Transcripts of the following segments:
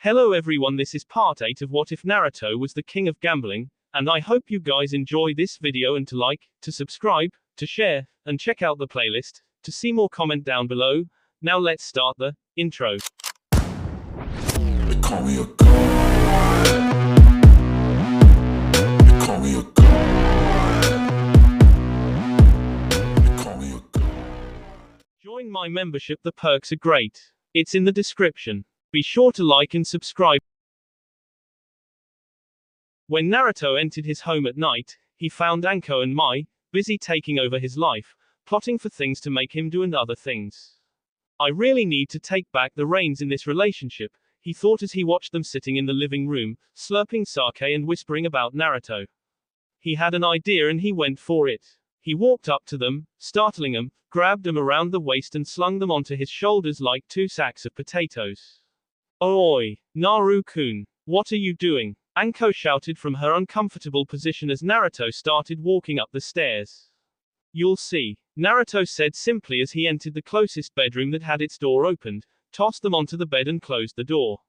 Hello everyone, this is part 8 of What If Naruto Was the King of Gambling, and I hope you guys enjoy this video and to like, to subscribe, to share, and check out the playlist, to see more comment down below. Now let's start the intro. They call me a god. They call me a god. They call me a god. Join my membership, the perks are great. It's in the description. Be sure to like and subscribe. When Naruto entered his home at night, he found Anko and Mai busy taking over his life, plotting for things to make him do and other things. I really need to take back the reins in this relationship, he thought as he watched them sitting in the living room, slurping sake and whispering about Naruto. He had an idea and he went for it. He walked up to them, startling them, grabbed them around the waist and slung them onto his shoulders like 2 sacks of potatoes. Oi, Naru-kun, what are you doing? Anko shouted from her uncomfortable position as Naruto started walking up the stairs. You'll see, Naruto said simply as he entered the closest bedroom that had its door opened, tossed them onto the bed and closed the door.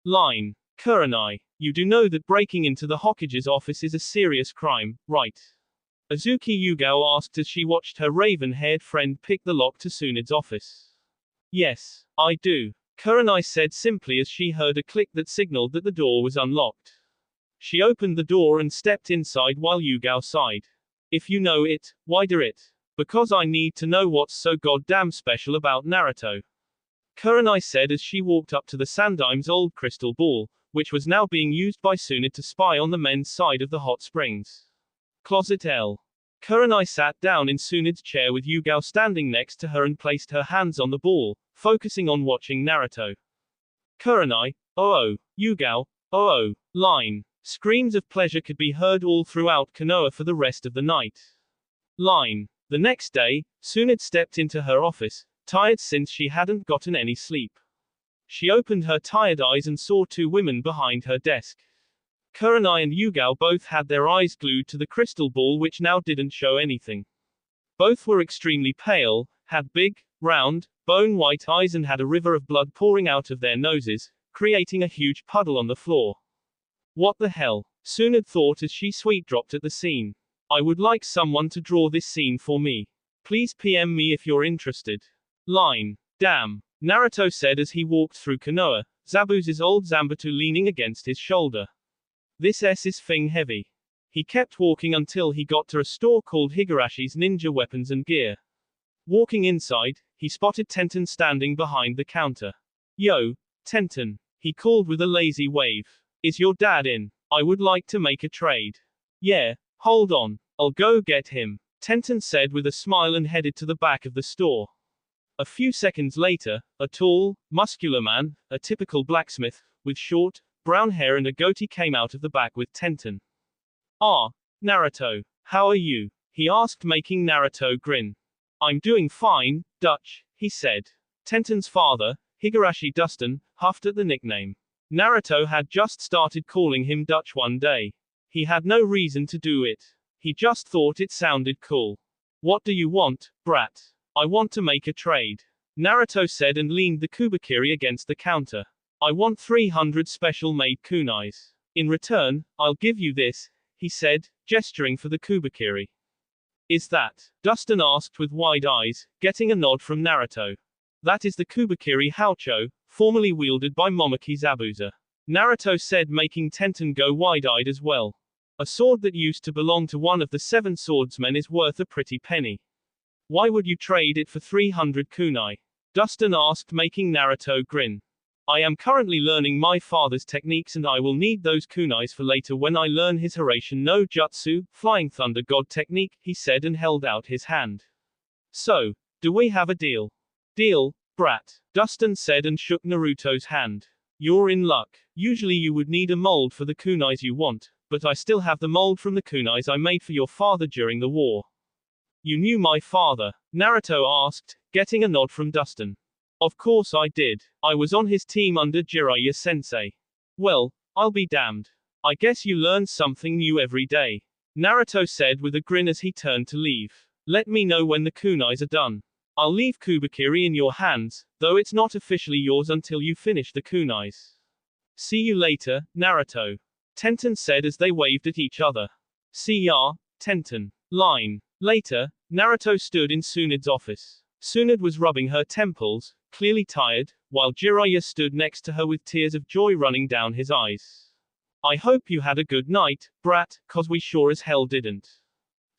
Line. Kurenai, you do know that breaking into the Hokage's office is a serious crime, right? Azuki Yugao asked as she watched her raven-haired friend pick the lock to Tsunde's office. Yes, I do. Kurenai said simply as she heard a click that signaled that the door was unlocked. She opened the door and stepped inside while Yugao sighed. If you know it, why do it? Because I need to know what's so goddamn special about Naruto. Kurenai said as she walked up to the Sandaim's old crystal ball, which was now being used by Tsunde to spy on the men's side of the hot springs. Closet L. Kurenai sat down in Tsunde's chair with Yugao standing next to her and placed her hands on the ball, focusing on watching Naruto. Kurenai, oh, Yugao, oh, line. Screams of pleasure could be heard all throughout Konoha for the rest of the night. Line. The next day, Tsunde stepped into her office, tired since she hadn't gotten any sleep. She opened her tired eyes and saw 2 women behind her desk. Kurenai and Yugao both had their eyes glued to the crystal ball which now didn't show anything. Both were extremely pale, had big, round, bone-white eyes and had a river of blood pouring out of their noses, creating a huge puddle on the floor. What the hell? Tsunde thought as she sweet-dropped at the scene. I would like someone to draw this scene for me. Please PM me if you're interested. Line. Damn. Naruto said as he walked through Konoha, Zabuza's old Zanbatsu leaning against his shoulder. This is thing heavy. He kept walking until he got to a store called Higarashi's Ninja Weapons and Gear. Walking inside, he spotted Tenten standing behind the counter. Yo, Tenten, he called with a lazy wave. Is your dad in? I would like to make a trade. Yeah, hold on, I'll go get him, Tenten said with a smile and headed to the back of the store. A few seconds later, a tall, muscular man, a typical blacksmith, with short, brown hair and a goatee came out of the back with Tenten. Ah, Naruto, how are you? He asked, making Naruto grin. I'm doing fine, Dutch, he said. Tenten's father, Higurashi Dustin, huffed at the nickname. Naruto had just started calling him Dutch one day. He had no reason to do it. He just thought it sounded cool. What do you want, brat? I want to make a trade, Naruto said and leaned the kubikiri against the counter. I want 300 special-made kunais. In return, I'll give you this, he said, gesturing for the kubikiri. Is that? Dustin asked with wide eyes, getting a nod from Naruto. That is the kubikiri haucho, formerly wielded by Momoki Zabuza. Naruto said, making Tenten go wide-eyed as well. A sword that used to belong to one of the 7 swordsmen is worth a pretty penny. Why would you trade it for 300 kunai? Dustin asked, making Naruto grin. I am currently learning my father's techniques and I will need those kunais for later when I learn his Hiraishin no Jutsu, Flying Thunder God technique, he said and held out his hand. So, do we have a deal? Deal, brat, Dustin said and shook Naruto's hand. You're in luck. Usually you would need a mold for the kunais you want, but I still have the mold from the kunais I made for your father during the war. You knew my father? Naruto asked, getting a nod from Dustin. Of course I did. I was on his team under Jiraiya sensei. Well, I'll be damned. I guess you learn something new every day, Naruto said with a grin as he turned to leave. Let me know when the kunais are done. I'll leave Kubikiri in your hands, though it's not officially yours until you finish the kunais. See you later, Naruto. Tenten said as they waved at each other. See ya, Tenten. Line. Later, Naruto stood in Tsunade's office. Tsunade was rubbing her temples, clearly tired, while Jiraiya stood next to her with tears of joy running down his eyes. I hope you had a good night, brat, cause we sure as hell didn't.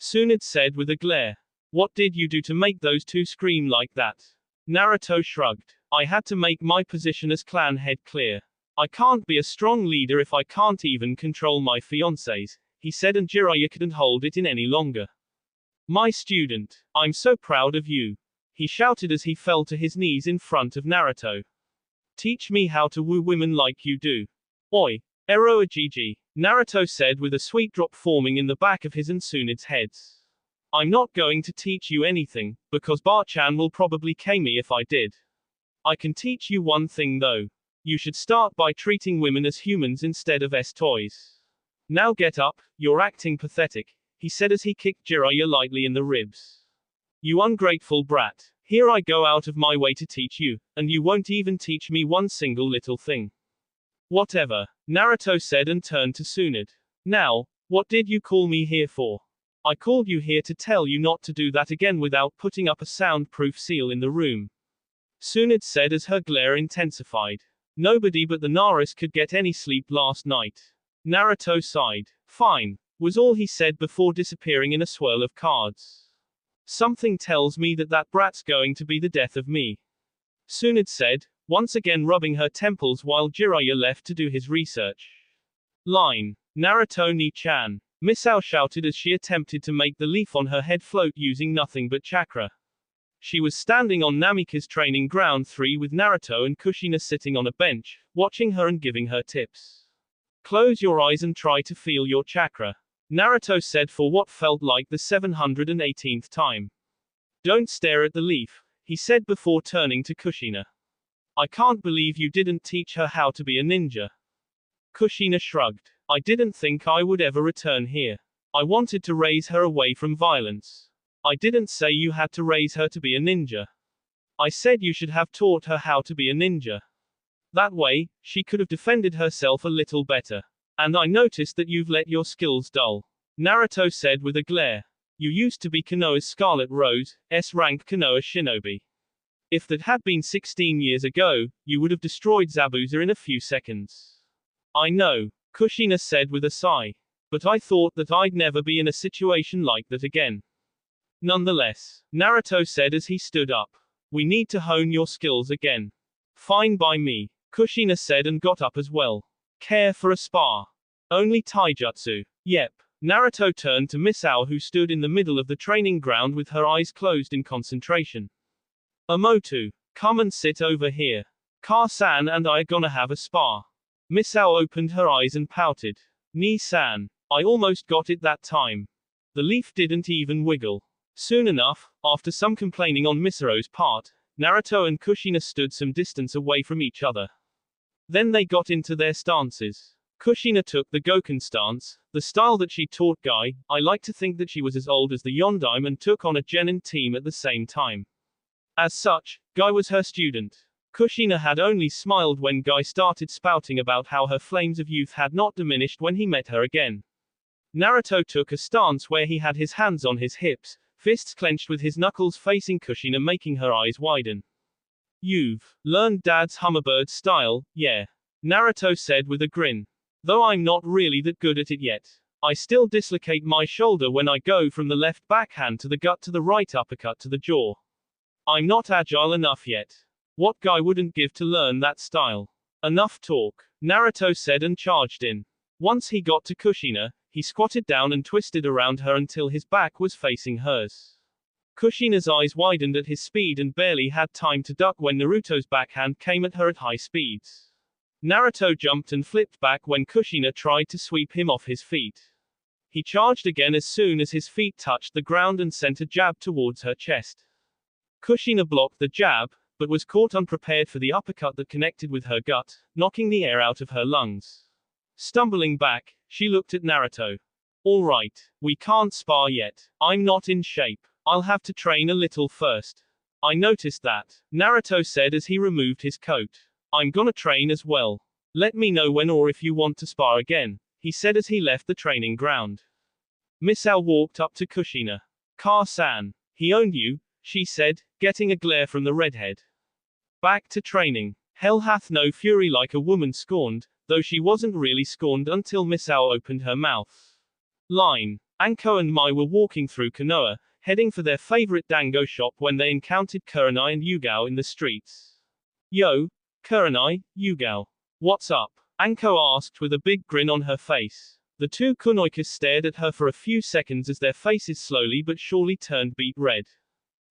Tsunade said with a glare. What did you do to make those two scream like that? Naruto shrugged. I had to make my position as clan head clear. I can't be a strong leader if I can't even control my fiancés, he said, and Jiraiya couldn't hold it in any longer. My student, I'm so proud of you. He shouted as he fell to his knees in front of Naruto. Teach me how to woo women like you do. Oi, Ero Ajiji, Naruto said with a sweet drop forming in the back of his and Tsunade's heads. I'm not going to teach you anything, because Bachan will probably cane me if I did. I can teach you one thing though. You should start by treating women as humans instead of as toys. Now get up, you're acting pathetic, he said as he kicked Jiraiya lightly in the ribs. You ungrateful brat. Here I go out of my way to teach you, and you won't even teach me one single little thing. Whatever, Naruto said and turned to Tsunade. Now, what did you call me here for? I called you here to tell you not to do that again without putting up a soundproof seal in the room. Tsunade said as her glare intensified. Nobody but the Naris could get any sleep last night. Naruto sighed. Fine, was all he said before disappearing in a swirl of cards. Something tells me that that brat's going to be the death of me. Tsunade said, once again rubbing her temples while Jiraiya left to do his research. Line. Naruto ni-chan. Misao shouted as she attempted to make the leaf on her head float using nothing but chakra. She was standing on Namika's training ground 3 with Naruto and Kushina sitting on a bench, watching her and giving her tips. Close your eyes and try to feel your chakra. Naruto said for what felt like the 718th time. Don't stare at the leaf, he said before turning to Kushina. I can't believe you didn't teach her how to be a ninja. Kushina shrugged. I didn't think I would ever return here. I wanted to raise her away from violence. I didn't say you had to raise her to be a ninja. I said you should have taught her how to be a ninja. That way, she could have defended herself a little better. And I noticed that you've let your skills dull. Naruto said with a glare. You used to be Konoha's Scarlet Rose, S-rank Konoha shinobi. If that had been 16 years ago, you would have destroyed Zabuza in a few seconds. I know, Kushina said with a sigh. But I thought that I'd never be in a situation like that again. Nonetheless, Naruto said as he stood up. We need to hone your skills again. Fine by me, Kushina said and got up as well. Care for a spar? Only taijutsu. Yep. Naruto turned to Misao who stood in the middle of the training ground with her eyes closed in concentration. Amotu, come and sit over here. Ka-san and I are gonna have a spar. Misao opened her eyes and pouted. Ni-san, I almost got it that time. The leaf didn't even wiggle. Soon enough, after some complaining on Misao's part, Naruto and Kushina stood some distance away from each other. Then they got into their stances. Kushina took the Goken stance, the style that she taught Guy. I like to think that she was as old as the Yondaime and took on a genin team at the same time. As such, Guy was her student. Kushina had only smiled when Guy started spouting about how her flames of youth had not diminished when he met her again. Naruto took a stance where he had his hands on his hips, fists clenched with his knuckles facing Kushina, making her eyes widen. You've learned Dad's Hummingbird style, yeah. Naruto said with a grin. Though I'm not really that good at it yet. I still dislocate my shoulder when I go from the left backhand to the gut to the right uppercut to the jaw. I'm not agile enough yet. What guy wouldn't give to learn that style? Enough talk, Naruto said and charged in. Once he got to Kushina, he squatted down and twisted around her until his back was facing hers. Kushina's eyes widened at his speed and barely had time to duck when Naruto's backhand came at her at high speeds. Naruto jumped and flipped back when Kushina tried to sweep him off his feet. He charged again as soon as his feet touched the ground and sent a jab towards her chest. Kushina blocked the jab, but was caught unprepared for the uppercut that connected with her gut, knocking the air out of her lungs. Stumbling back, she looked at Naruto. All right, we can't spar yet. I'm not in shape. I'll have to train a little first. I noticed that, Naruto said as he removed his coat. I'm gonna train as well. Let me know when or if you want to spar again, he said as he left the training ground. Misao walked up to Kushina. Ka-san. He owned you, she said, getting a glare from the redhead. Back to training. Hell hath no fury like a woman scorned, though she wasn't really scorned until Misao opened her mouth. Line. Anko and Mai were walking through Konoha, heading for their favorite dango shop when they encountered Kurenai and Yugao in the streets. Yo, Kurenai, Yugao. What's up? Anko asked with a big grin on her face. The two kunoikas stared at her for a few seconds as their faces slowly but surely turned beet red.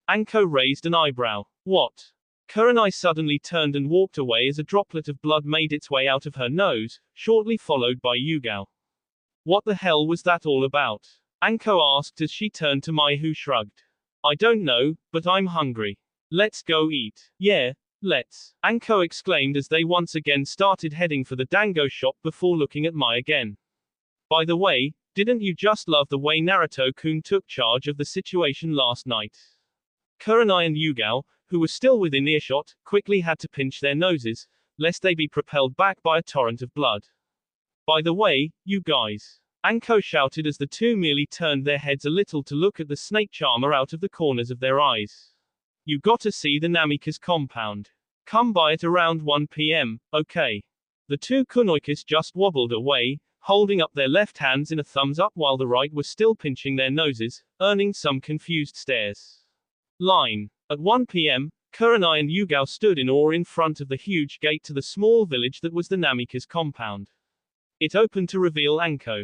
Anko raised an eyebrow. What? Kurenai suddenly turned and walked away as a droplet of blood made its way out of her nose, shortly followed by Yugao. What the hell was that all about? Anko asked as she turned to Mai, who shrugged. I don't know, but I'm hungry. Let's go eat. Yeah, let's. Anko exclaimed as they once again started heading for the dango shop before looking at Mai again. By the way, didn't you just love the way Naruto-kun took charge of the situation last night? Kurenai and Yugao, who were still within earshot, quickly had to pinch their noses, lest they be propelled back by a torrent of blood. By the way, you guys. Anko shouted as the two merely turned their heads a little to look at the snake charmer out of the corners of their eyes. You gotta see the Namikaze compound. Come by at around 1 p.m., okay? The two kunoikas just wobbled away, holding up their left hands in a thumbs up while the right were still pinching their noses, earning some confused stares. Line. At 1 p.m., Kurenai and Yugao stood in awe in front of the huge gate to the small village that was the Namikaze compound. It opened to reveal Anko.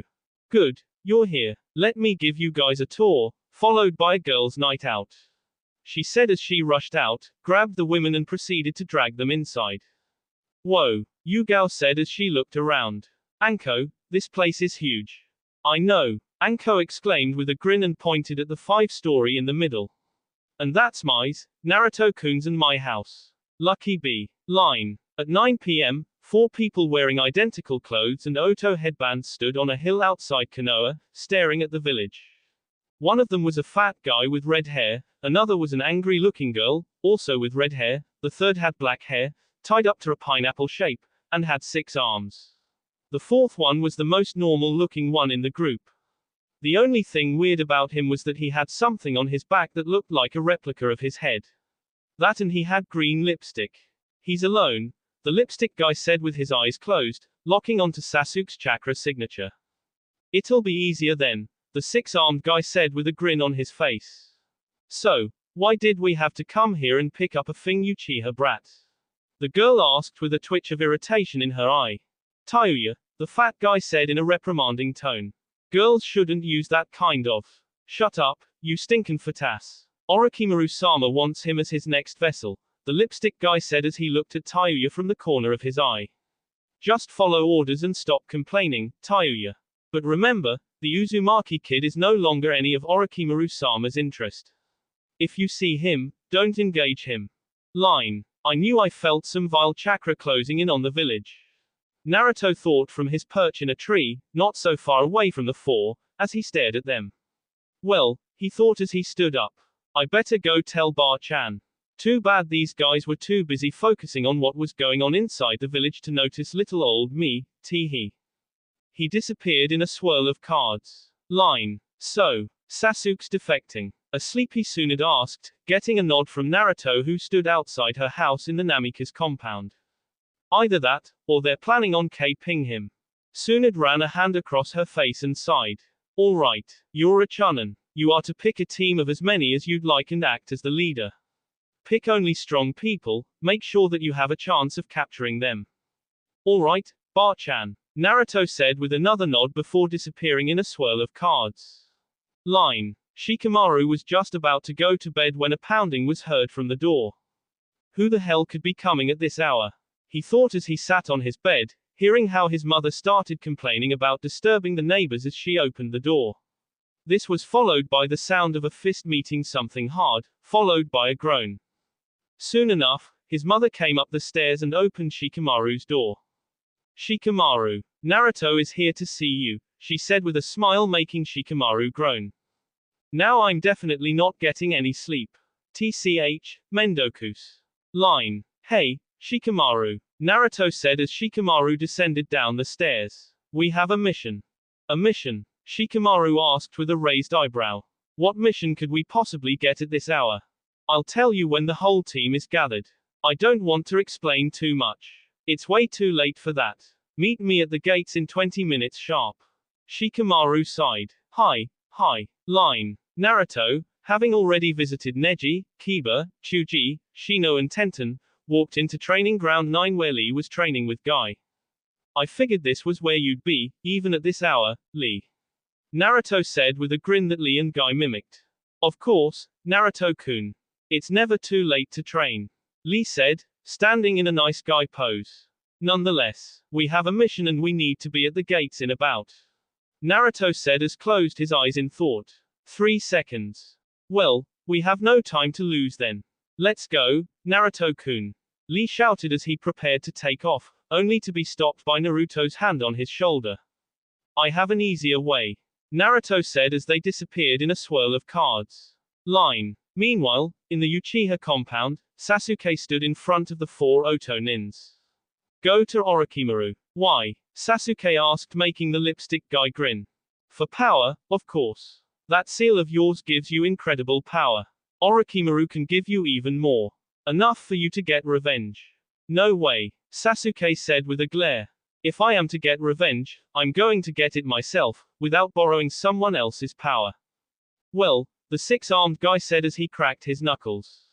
Good, you're here. Let me give you guys a tour, followed by a girls' night out. She said as she rushed out, grabbed the women and proceeded to drag them inside. Whoa, Yugao said as she looked around. Anko, this place is huge. I know, Anko exclaimed with a grin and pointed at the 5-story in the middle. And that's Mai's, Naruto-kun's and my house. Lucky bee. Line. At 9 p.m., 4 people wearing identical clothes and Oto headbands stood on a hill outside Konoha, staring at the village. One of them was a fat guy with red hair, another was an angry-looking girl, also with red hair, the third had black hair, tied up to a pineapple shape, and had 6 arms. The fourth one was the most normal-looking one in the group. The only thing weird about him was that he had something on his back that looked like a replica of his head. That and he had green lipstick. He's alone, the lipstick guy said with his eyes closed, locking onto Sasuke's chakra signature. It'll be easier then, the 6-armed guy said with a grin on his face. So, why did we have to come here and pick up a thing, Uchiha brat? The girl asked with a twitch of irritation in her eye. Tayuya, the fat guy said in a reprimanding tone. Girls shouldn't use that kind of. Shut up, you stinkin' fatass. Orochimaru-sama wants him as his next vessel, the lipstick guy said as he looked at Tayuya from the corner of his eye. Just follow orders and stop complaining, Tayuya. But remember, the Uzumaki kid is no longer any of Orochimaru-sama's interest. If you see him, don't engage him. Line. I knew I felt some vile chakra closing in on the village. Naruto thought from his perch in a tree, not so far away from the 4, as he stared at them. Well, he thought as he stood up. I better go tell Bar-chan. Too bad these guys were too busy focusing on what was going on inside the village to notice little old me, tee-hee. He disappeared in a swirl of cards. Line. So, Sasuke's defecting. A sleepy Tsunade asked, getting a nod from Naruto who stood outside her house in the Namikaze compound. Either that, or they're planning on KPing him. Tsunade ran a hand across her face and sighed. Alright, you're a chunin. You are to pick a team of as many as you'd like and act as the leader. Pick only strong people, make sure that you have a chance of capturing them. Alright, Bar-chan, Naruto said with another nod before disappearing in a swirl of cards. Line. Shikamaru was just about to go to bed when a pounding was heard from the door. Who the hell could be coming at this hour? He thought as he sat on his bed, hearing how his mother started complaining about disturbing the neighbors as she opened the door. This was followed by the sound of a fist meeting something hard, followed by a groan. Soon enough, his mother came up the stairs and opened Shikamaru's door. Shikamaru, Naruto is here to see you, she said with a smile making Shikamaru groan. Now I'm definitely not getting any sleep. TCH, Mendokus. Line. Hey, Shikamaru. Naruto said as Shikamaru descended down the stairs. We have a mission. A mission? Shikamaru asked with a raised eyebrow. What mission could we possibly get at this hour? I'll tell you when the whole team is gathered. I don't want to explain too much. It's way too late for that. Meet me at the gates in 20 minutes sharp. Shikamaru sighed. Hi. Line. Naruto, having already visited Neji, Kiba, Chuji, Shino and Tenten, walked into Training Ground 9 where Lee was training with Guy. I figured this was where you'd be, even at this hour, Lee. Naruto said with a grin that Lee and Guy mimicked. Of course, Naruto-kun. It's never too late to train. Lee said, standing in a nice guy pose. Nonetheless, we have a mission and we need to be at the gates in about. Naruto said as closed his eyes in thought. 3 seconds. Well, we have no time to lose then. Let's go, Naruto-kun. Lee shouted as he prepared to take off, only to be stopped by Naruto's hand on his shoulder. I have an easier way. Naruto said as they disappeared in a swirl of cards. Line. Meanwhile, in the Uchiha compound, Sasuke stood in front of the 4 Otonins. Go to Orochimaru. Why? Sasuke asked, making the lipstick guy grin. For power, of course. That seal of yours gives you incredible power. Orochimaru can give you even more. Enough for you to get revenge. No way, Sasuke said with a glare. If I am to get revenge, I'm going to get it myself, without borrowing someone else's power. Well, the 6-armed guy said as he cracked his knuckles.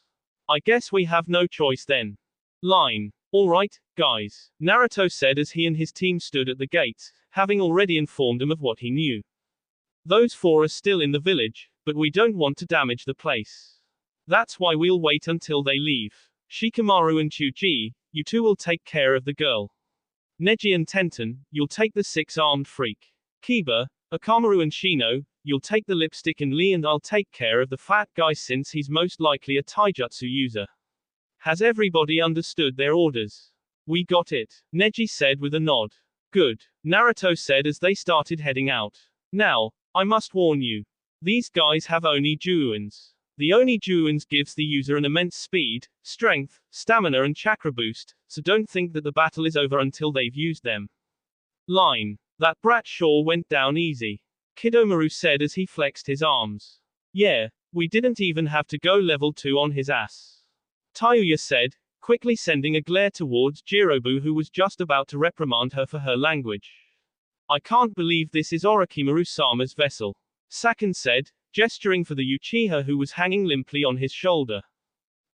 I guess we have no choice then. Line. Alright, guys, Naruto said as he and his team stood at the gates, having already informed them of what he knew. Those 4 are still in the village, but we don't want to damage the place. That's why we'll wait until they leave. Shikamaru and Chuji, you two will take care of the girl. Neji and Tenten, you'll take the 6-armed freak. Kiba, Akamaru and Shino, you'll take the lipstick and Lee and I'll take care of the fat guy since he's most likely a taijutsu user. Has everybody understood their orders? We got it, Neji said with a nod. Good, Naruto said as they started heading out. Now, I must warn you. These guys have Oni-Juins. The Oni-Juins gives the user an immense speed, strength, stamina and chakra boost, so don't think that the battle is over until they've used them. Line. That brat sure went down easy. Kidomaru said as he flexed his arms. Yeah, we didn't even have to go level 2 on his ass. Tayuya said, quickly sending a glare towards Jirobu who was just about to reprimand her for her language. I can't believe this is Orochimaru-sama's vessel. Saken said, gesturing for the Uchiha who was hanging limply on his shoulder.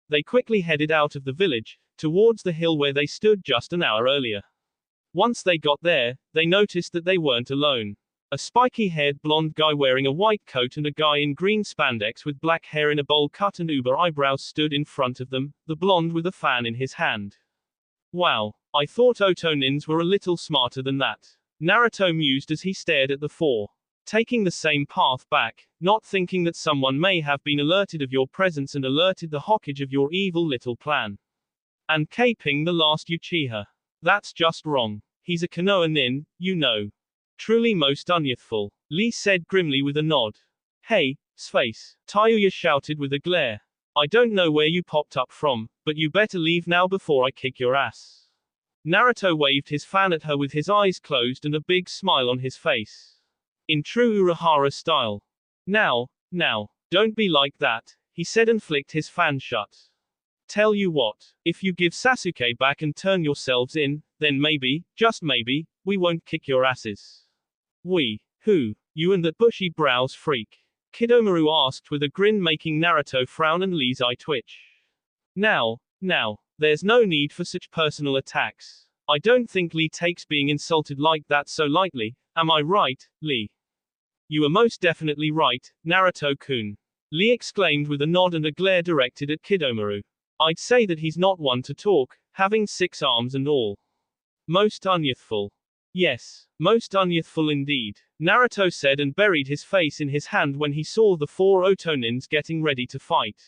They quickly headed out of the village, towards the hill where they stood just an hour earlier. Once they got there, they noticed that they weren't alone. A spiky-haired blonde guy wearing a white coat and a guy in green spandex with black hair in a bowl cut and uber eyebrows stood in front of them, the blonde with a fan in his hand. Wow, I thought Otonins were a little smarter than that. Naruto mused as he stared at the 4. Taking the same path back, not thinking that someone may have been alerted of your presence and alerted the Hokage of your evil little plan. And caping the last Uchiha. That's just wrong. He's a Konoha nin, you know. Truly most unyouthful. Lee said grimly with a nod. Hey, Space, Tayuya shouted with a glare. I don't know where you popped up from, but you better leave now before I kick your ass. Naruto waved his fan at her with his eyes closed and a big smile on his face. In true Urahara style. Now, don't be like that, he said and flicked his fan shut. Tell you what, if you give Sasuke back and turn yourselves in, then maybe, just maybe, we won't kick your asses. We? Who? You and that bushy brows freak? Kidomaru asked with a grin making Naruto frown and Lee's eye twitch. Now, there's no need for such personal attacks. I don't think Lee takes being insulted like that so lightly, am I right, Lee? You are most definitely right, Naruto-kun. Lee exclaimed with a nod and a glare directed at Kidomaru. I'd say that he's not one to talk, having 6 arms and all. Most unyouthful. Yes, most unyouthful indeed, Naruto said and buried his face in his hand when he saw the 4 Otonins getting ready to fight.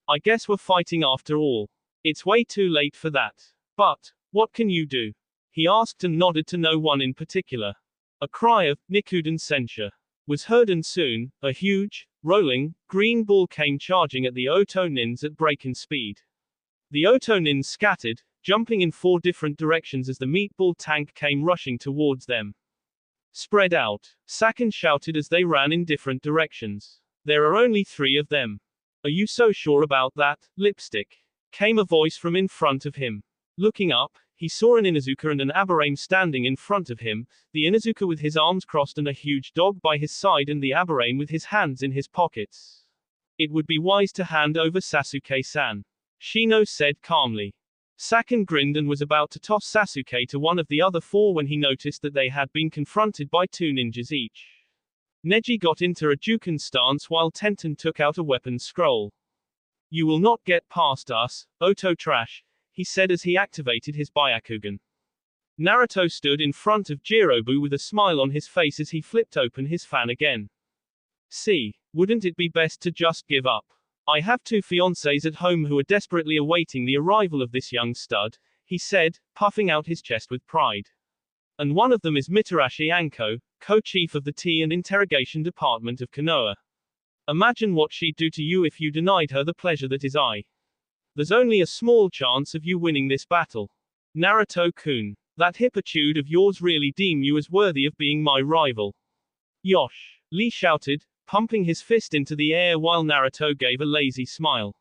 I guess we're fighting after all. It's way too late for that. But, what can you do? He asked and nodded to no one in particular. A cry of, Nikuden Sensha, was heard and soon, a huge, rolling, green ball came charging at the Otonins at breaking speed. The Otonins scattered, jumping in 4 different directions as the meatball tank came rushing towards them. Spread out, Sakin shouted as they ran in different directions. There are only 3 of them. Are you so sure about that, Lipstick? Came a voice from in front of him. Looking up, he saw an Inuzuka and an Aburame standing in front of him, the Inuzuka with his arms crossed and a huge dog by his side and the Aburame with his hands in his pockets. It would be wise to hand over Sasuke-san, Shino said calmly. Sakin grinned and was about to toss Sasuke to one of the other 4 when he noticed that they had been confronted by 2 ninjas each. Neji got into a Juken stance while Tenten took out a weapons scroll. You will not get past us, Oto Trash, he said as he activated his Byakugan. Naruto stood in front of Jirobu with a smile on his face as he flipped open his fan again. See, wouldn't it be best to just give up? I have 2 fiancés at home who are desperately awaiting the arrival of this young stud, he said, puffing out his chest with pride. And one of them is Mitarashi Anko, co-chief of the tea and interrogation department of Konoha. Imagine what she'd do to you if you denied her the pleasure that is I. There's only a small chance of you winning this battle. Naruto-kun, that hippitude of yours really deem you as worthy of being my rival. Yosh, Lee shouted, pumping his fist into the air while Naruto gave a lazy smile.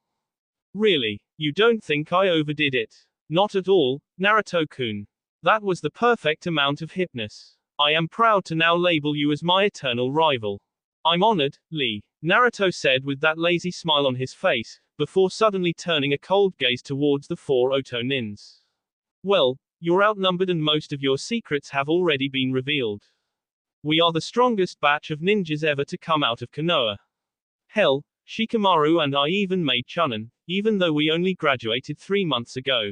Really, you don't think I overdid it? Not at all, Naruto-kun. That was the perfect amount of hipness. I am proud to now label you as my eternal rival. I'm honored, Lee, Naruto said with that lazy smile on his face, before suddenly turning a cold gaze towards the 4 Oto nins. Well, you're outnumbered and most of your secrets have already been revealed. We are the strongest batch of ninjas ever to come out of Konoha. Hell, Shikamaru and I even made Chunin, even though we only graduated 3 months ago.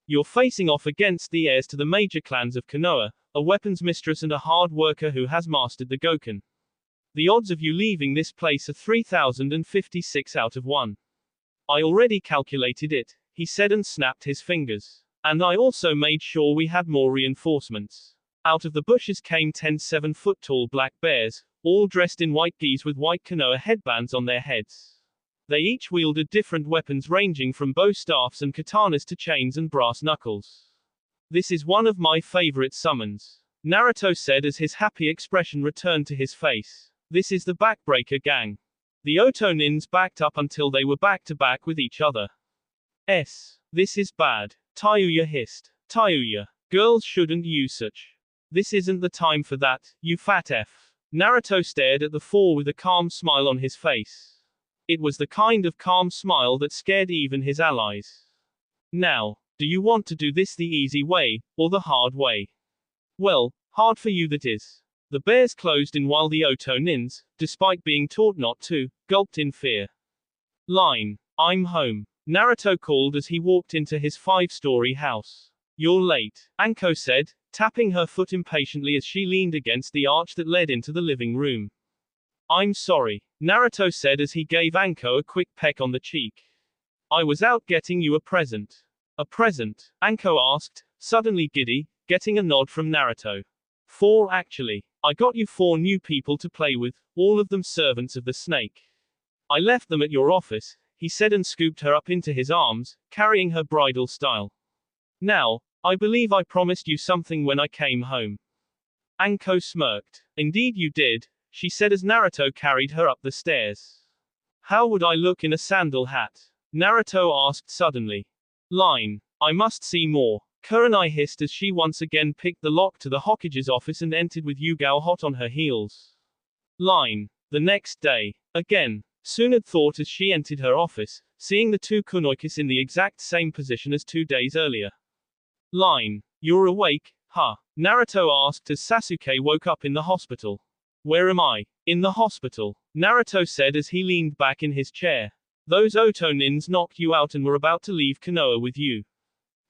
You're facing off against the heirs to the major clans of Konoha, a weapons mistress and a hard worker who has mastered the Goken. The odds of you leaving this place are 3056 out of 1. I already calculated it, he said and snapped his fingers. And I also made sure we had more reinforcements. Out of the bushes came 10 7-foot-tall black bears, all dressed in white gis with white Konoha headbands on their heads. They each wielded different weapons ranging from bow staffs and katanas to chains and brass knuckles. This is one of my favorite summons, Naruto said as his happy expression returned to his face. This is the Backbreaker Gang. The Oto nins backed up until they were back to back with each other. This is bad, Tayuya hissed. Tayuya, girls shouldn't use such. This isn't the time for that, you fat F. Naruto stared at the 4 with a calm smile on his face. It was the kind of calm smile that scared even his allies. Now, do you want to do this the easy way, or the hard way? Well, hard for you that is. The bears closed in while the Oto nins, despite being taught not to, gulped in fear. Line, I'm home, Naruto called as he walked into his 5-story house. You're late, Anko said, tapping her foot impatiently as she leaned against the arch that led into the living room. I'm sorry, Naruto said as he gave Anko a quick peck on the cheek. I was out getting you a present. A present? Anko asked, suddenly giddy, getting a nod from Naruto. 4 actually. I got you 4 new people to play with, all of them servants of the snake. I left them at your office, he said and scooped her up into his arms, carrying her bridal style. Now, I believe I promised you something when I came home. Anko smirked. Indeed you did, she said as Naruto carried her up the stairs. How would I look in a sandal hat? Naruto asked suddenly. Line. I must see more. Kurenai hissed as she once again picked the lock to the Hokage's office and entered with Yugao hot on her heels. Line. The next day. Again. Tsunade thought as she entered her office, seeing the 2 kunoikis in the exact same position as 2 days earlier. Line. You're awake, huh? Naruto asked as Sasuke woke up in the hospital. Where am I? In the hospital, Naruto said as he leaned back in his chair. Those Oto nins knocked you out and were about to leave Konoha with you.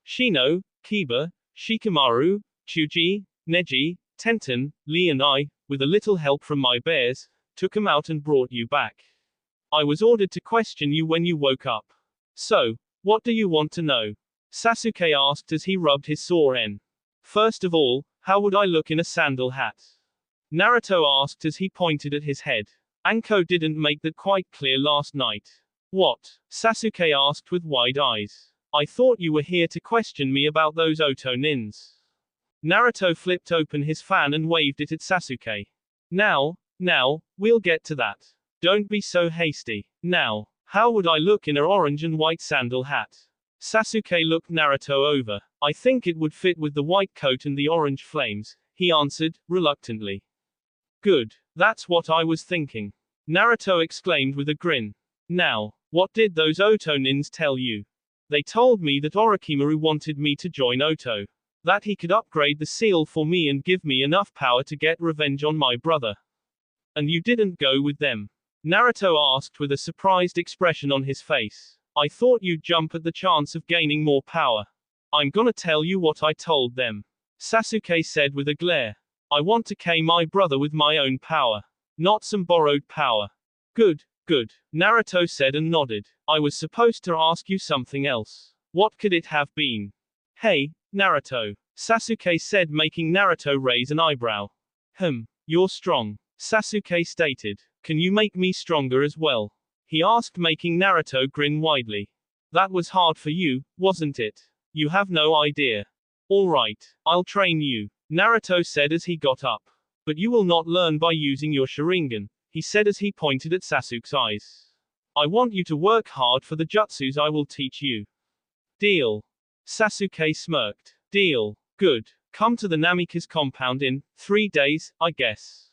Shino, Kiba, Shikamaru, Chuji, Neji, Tenten, Lee and I, with a little help from my bears, took him out and brought you back. I was ordered to question you when you woke up. So, what do you want to know? Sasuke asked as he rubbed his sore end. First of all, how would I look in a sandal hat? Naruto asked as he pointed at his head. Anko didn't make that quite clear last night. What? Sasuke asked with wide eyes. I thought you were here to question me about those Oto nins. Naruto flipped open his fan and waved it at Sasuke. Now, we'll get to that. Don't be so hasty. Now, how would I look in a orange and white sandal hat? Sasuke looked Naruto over. I think it would fit with the white coat and the orange flames, he answered, reluctantly. Good. That's what I was thinking. Naruto exclaimed with a grin. Now, what did those Oto nins tell you? They told me that Orochimaru wanted me to join Oto. That he could upgrade the seal for me and give me enough power to get revenge on my brother. And you didn't go with them? Naruto asked with a surprised expression on his face. I thought you'd jump at the chance of gaining more power. I'm gonna tell you what I told them. Sasuke said with a glare. I want to kill my brother with my own power. Not some borrowed power. Good. Naruto said and nodded. I was supposed to ask you something else. What could it have been? Hey, Naruto. Sasuke said, making Naruto raise an eyebrow. You're strong. Sasuke stated. Can you make me stronger as well? He asked, making Naruto grin widely. That was hard for you, wasn't it? You have no idea. Alright, I'll train you, Naruto said as he got up. But you will not learn by using your Sharingan, he said as he pointed at Sasuke's eyes. I want you to work hard for the jutsus I will teach you. Deal. Sasuke smirked. Deal. Good. Come to the Namikaze compound in 3 days, I guess.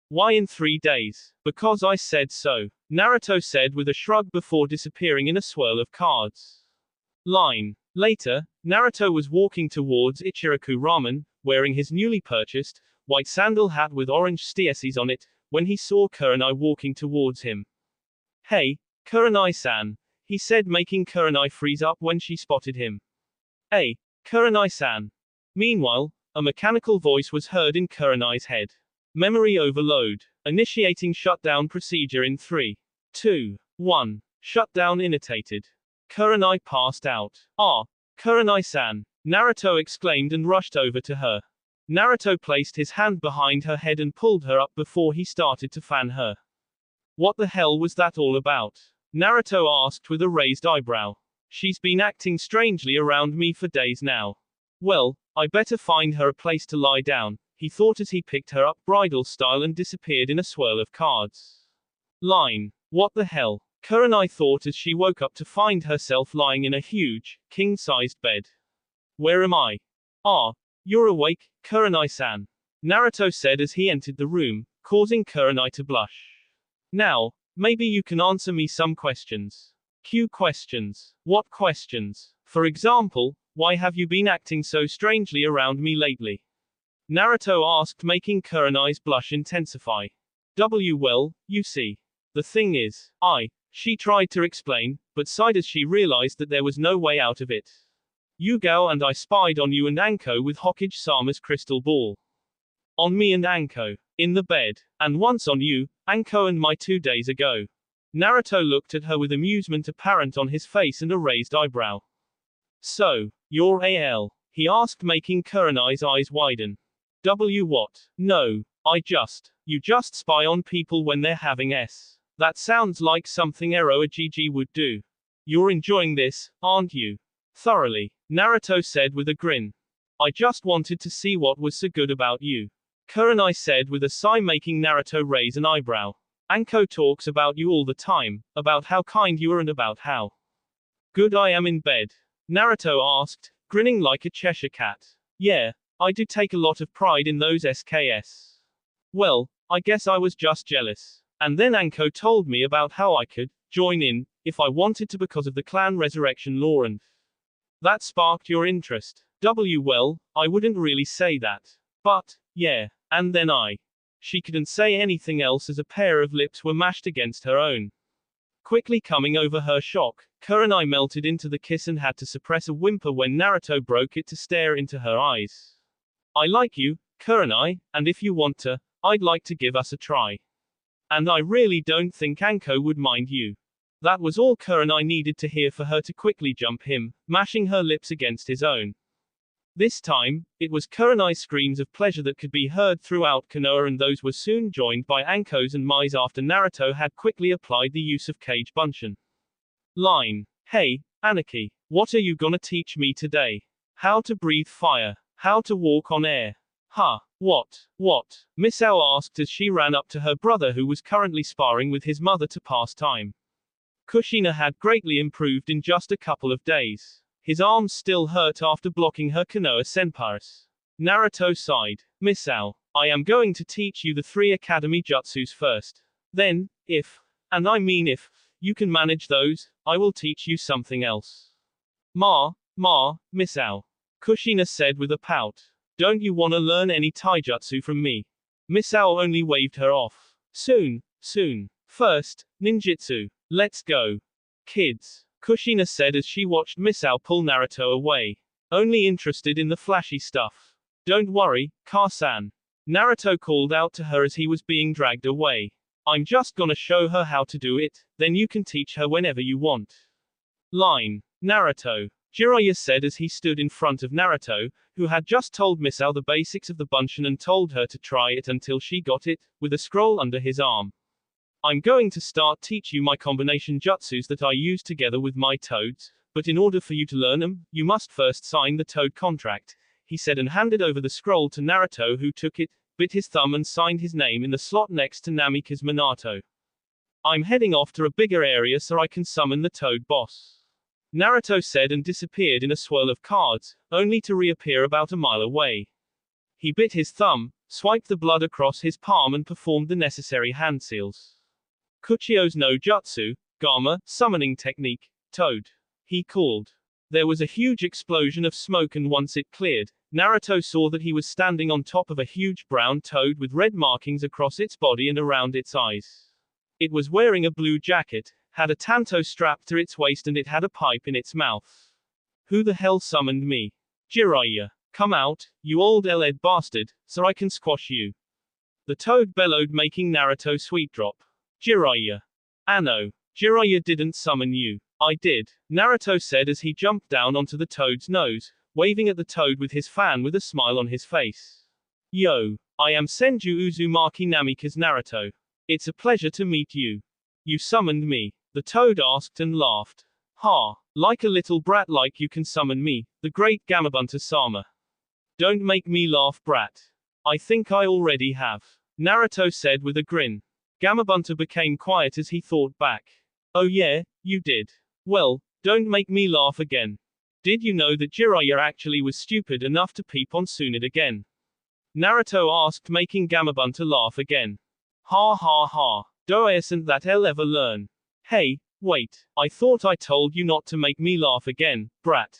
Why in 3 days? Because I said so, Naruto said with a shrug before disappearing in a swirl of cards. Line. Later, Naruto was walking towards Ichiraku Ramen, wearing his newly purchased, white sandal hat with orange stieces on it, when he saw Kurenai walking towards him. Hey, Kurenai-san, he said, making Kurenai freeze up when she spotted him. Hey, Kurenai-san. Meanwhile, a mechanical voice was heard in Kurenai's head. Memory overload. Initiating shutdown procedure in 3, 2, 1. Shutdown initiated. Kurenai passed out. Ah, Kurenai-san, Naruto exclaimed and rushed over to her. Naruto placed his hand behind her head and pulled her up before he started to fan her. What the hell was that all about? Naruto asked with a raised eyebrow. She's been acting strangely around me for days now. Well, I better find her a place to lie down, he thought as he picked her up bridal style and disappeared in a swirl of cards. Line. What the hell? Kurenai thought as she woke up to find herself lying in a huge, king-sized bed. Where am I? Ah, you're awake, Kurenai-san. Naruto said as he entered the room, causing Kurenai to blush. Now, maybe you can answer me some questions. Q questions. What questions? For example, why have you been acting so strangely around me lately? Naruto asked, making Kurenai's blush intensify. Well, you see. The thing is, she tried to explain, but sighed as she realized that there was no way out of it. Yugao and I spied on you and Anko with Hokage-sama's crystal ball. On me and Anko. In the bed. And once on you, Anko and Mai 2 days ago. Naruto looked at her with amusement apparent on his face and a raised eyebrow. So, you're AL? He asked, making Kurenai's eyes widen. What? No. You just spy on people when they're having S. That sounds like something Ero Ajiji would do. You're enjoying this, aren't you? Thoroughly, Naruto said with a grin. I just wanted to see what was so good about you. Kurenai said with a sigh, making Naruto raise an eyebrow. Anko talks about you all the time, about how kind you are and about how good I am in bed. Naruto asked, grinning like a Cheshire cat. Yeah, I do take a lot of pride in those SKS. Well, I guess I was just jealous. And then Anko told me about how I could join in, if I wanted to because of the clan resurrection law and that sparked your interest. Well, I wouldn't really say that. But, yeah, and then She couldn't say anything else as a pair of lips were mashed against her own. Quickly coming over her shock, Kurenai melted into the kiss and had to suppress a whimper when Naruto broke it to stare into her eyes. I like you, Kurenai, and if you want to, I'd like to give us a try. And I really don't think Anko would mind you. That was all Kurenai needed to hear for her to quickly jump him, mashing her lips against his own. This time, it was Kurenai's screams of pleasure that could be heard throughout Konoha, and those were soon joined by Anko's and Mai's after Naruto had quickly applied the use of Kage Bunshin. Line. Hey, Anarchy. What are you gonna teach me today? How to breathe fire. How to walk on air. Huh. What? Miss L asked as she ran up to her brother who was currently sparring with his mother to pass time. Kushina had greatly improved in just a couple of days. His arms still hurt after blocking her Konoha senpais. Naruto sighed. Miss L, I am going to teach you the 3 academy jutsus first. Then, if, and I mean if, you can manage those, I will teach you something else. Miss L. Kushina said with a pout. Don't you wanna learn any taijutsu from me? Miss L only waved her off. Soon. First, ninjutsu. Let's go. Kids. Kushina said as she watched Miss L pull Naruto away. Only interested in the flashy stuff. Don't worry, Car-san. Naruto called out to her as he was being dragged away. I'm just gonna show her how to do it, then you can teach her whenever you want. Line. Naruto. Jiraiya said as he stood in front of Naruto, who had just told Miss L the basics of the Bunshin and told her to try it until she got it, with a scroll under his arm. I'm going to start teach you my combination jutsus that I use together with my toads, but in order for you to learn them, you must first sign the toad contract, he said and handed over the scroll to Naruto who took it, bit his thumb and signed his name in the slot next to Namika's Minato. I'm heading off to a bigger area so I can summon the toad boss. Naruto said and disappeared in a swirl of cards, only to reappear about a mile away. He bit his thumb, swiped the blood across his palm and performed the necessary hand seals. Kuchio's no jutsu, Gamma, summoning technique, toad. He called. There was a huge explosion of smoke and once it cleared, Naruto saw that he was standing on top of a huge brown toad with red markings across its body and around its eyes. It was wearing a blue jacket, had a tanto strapped to its waist and it had a pipe in its mouth. Who the hell summoned me? Jiraiya. Come out, you old L-ed bastard, so I can squash you. The toad bellowed making Naruto sweet drop. Jiraiya. Anno. Jiraiya didn't summon you. I did, Naruto said as he jumped down onto the toad's nose, waving at the toad with his fan with a smile on his face. Yo. I am Senju Uzumaki Namikaze Naruto. It's a pleasure to meet you. You summoned me. The toad asked and laughed. Ha. Like a little brat like you can summon me, the great Gamabunta-sama. Don't make me laugh, brat. I think I already have. Naruto said with a grin. Gamabunta became quiet as he thought back. Oh yeah, you did. Well, don't make me laugh again. Did you know that Jiraiya actually was stupid enough to peep on Tsunade again? Naruto asked making Gamabunta laugh again. Ha ha ha. Doesn't that I'll ever learn. Hey, wait, I thought I told you not to make me laugh again, brat.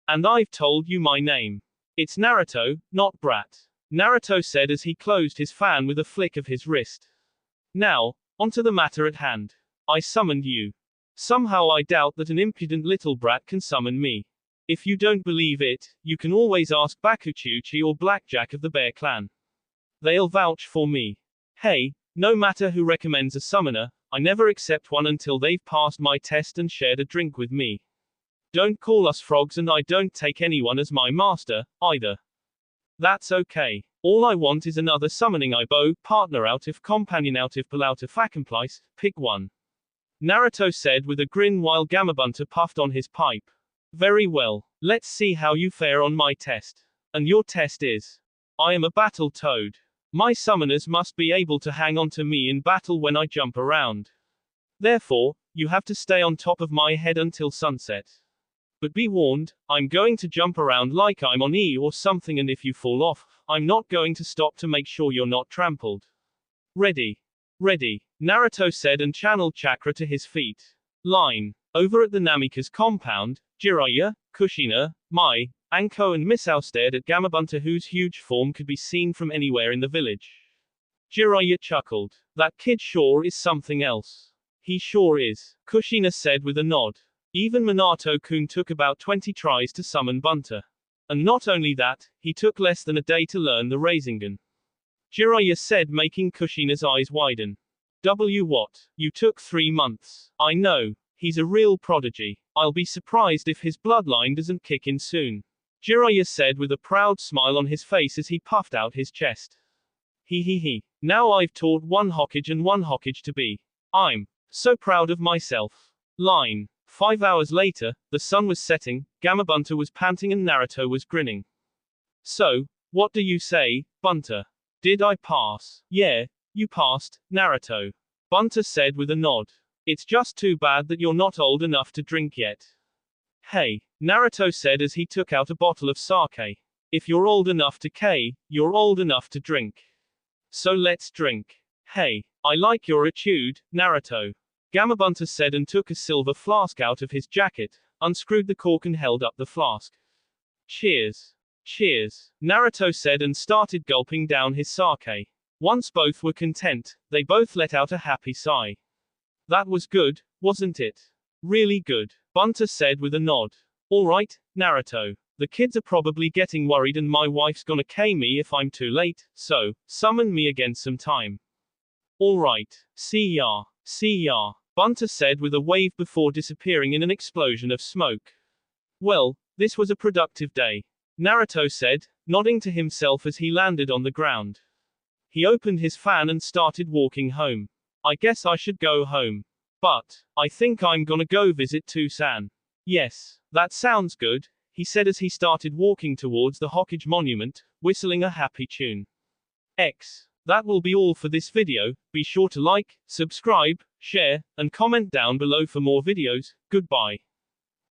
And I've told you my name. It's Naruto, not brat. Naruto said as he closed his fan with a flick of his wrist. Now, onto the matter at hand. I summoned you. Somehow I doubt that an impudent little brat can summon me. If you don't believe it, you can always ask Bakuchuchi or Blackjack of the Bear Clan. They'll vouch for me. Hey, no matter who recommends a summoner, I never accept one until they've passed my test and shared a drink with me. Don't call us frogs and I don't take anyone as my master, either. That's okay. All I want is another summoning Ibo, partner out if companion out if pull out if accomplice, pick one. Naruto said with a grin while Gamabunta puffed on his pipe. Very well. Let's see how you fare on my test. And your test is. I am a battle toad. My summoners must be able to hang on to me in battle when I jump around. Therefore, you have to stay on top of my head until sunset. But be warned, I'm going to jump around like I'm on E or something and if you fall off, I'm not going to stop to make sure you're not trampled. Ready. Ready, Naruto said and channeled chakra to his feet. Line. Over at the Namikaze compound, Jiraiya, Kushina, Mai, Anko and Misao stared at Gamabunta whose huge form could be seen from anywhere in the village. Jiraiya chuckled. That kid sure is something else. He sure is, Kushina said with a nod. Even Minato-kun took about 20 tries to summon Bunta. And not only that, he took less than a day to learn the Rasengan. Jiraiya said making Kushina's eyes widen. What? You took 3 months. I know. He's a real prodigy. I'll be surprised if his bloodline doesn't kick in soon. Jiraiya said with a proud smile on his face as he puffed out his chest. He. Now I've taught one Hokage and one Hokage to be. I'm so proud of myself. Line. 5 hours later, the sun was setting, Gamabunter was panting and Naruto was grinning. So, what do you say, Bunter? Did I pass? Yeah, you passed, Naruto. Bunter said with a nod. It's just too bad that you're not old enough to drink yet. Hey, Naruto said as he took out a bottle of sake. If you're old enough to you're old enough to drink. So let's drink. Hey, I like your attitude, Naruto. Gamabunter said and took a silver flask out of his jacket, unscrewed the cork and held up the flask. Cheers. Cheers, Naruto said and started gulping down his sake. Once both were content, they both let out a happy sigh. That was good, wasn't it? Really good, Bunter said with a nod. Alright, Naruto. The kids are probably getting worried and my wife's gonna cane me if I'm too late, so, summon me again sometime. Alright, see ya, Bunter said with a wave before disappearing in an explosion of smoke. Well, this was a productive day, Naruto said, nodding to himself as he landed on the ground. He opened his fan and started walking home. I guess I should go home. But, I think I'm gonna go visit Tucson. Yes, that sounds good, he said as he started walking towards the Hokage monument, whistling a happy tune. That will be all for this video. Be sure to like, subscribe, share, and comment down below for more videos. Goodbye.